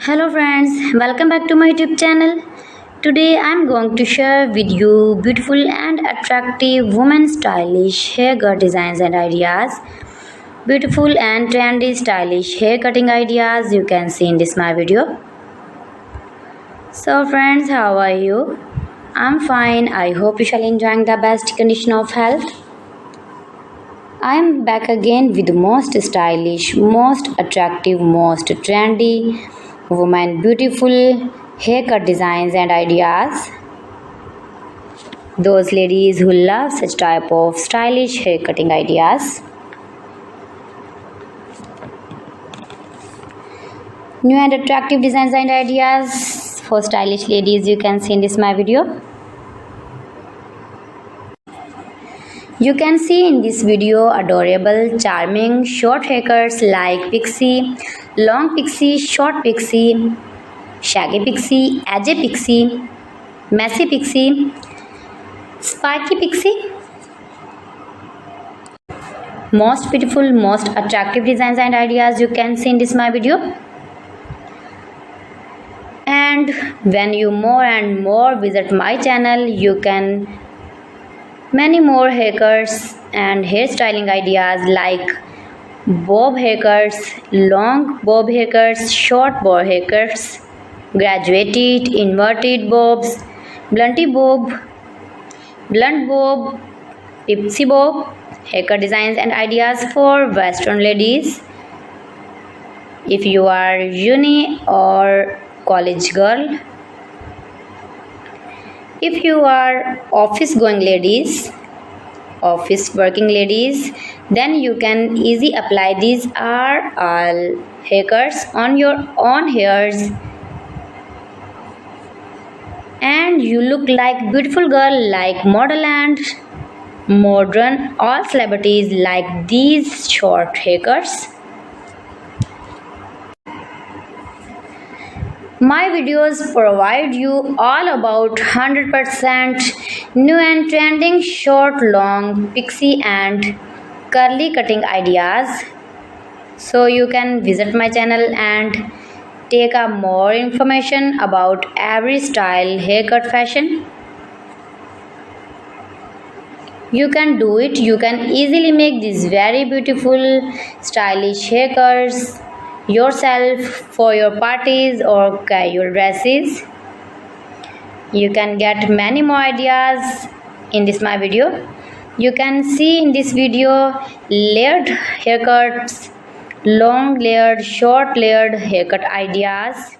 Hello friends, welcome back to my YouTube channel. Today I am going to share with you beautiful and attractive women stylish haircut designs and ideas. Beautiful and trendy stylish hair cutting ideas you can see in this my video. So friends, how are you? I'm fine. I hope you shall enjoying the best condition of health. I am back again with the most stylish, most attractive, most trendy women beautiful haircut designs and ideas. Those ladies who love such type of stylish hair cutting ideas. New and attractive designs and ideas for stylish ladies you can see in this my video. You can see in this video adorable, charming, short haircuts like pixie, long pixie, short pixie, shaggy pixie, edgy pixie, messy pixie, spiky pixie. Most beautiful, most attractive designs and ideas you can see in this my video. And when you more and more visit my channel, you can many more haircuts and hairstyling ideas like bob haircuts, long bob haircuts, short bob haircuts, graduated, inverted bobs, blunty bob, blunt bob, pixie bob, haircut designs and ideas for western ladies. If you are uni or college girl, if you are office going ladies, office working ladies, then you can easily apply these are all haircuts on your own hairs and you look like beautiful girl, like model and modern. All celebrities like these short haircuts. My videos provide you all about 100% new and trending short, long, pixie and curly cutting ideas. So you can visit my channel and take a more information about every style haircut fashion. You can do it. You can easily make these very beautiful stylish haircuts yourself for your parties or casual dresses. You can get many more ideas in this my video. You can see in this video layered haircuts, long layered, short layered haircut ideas.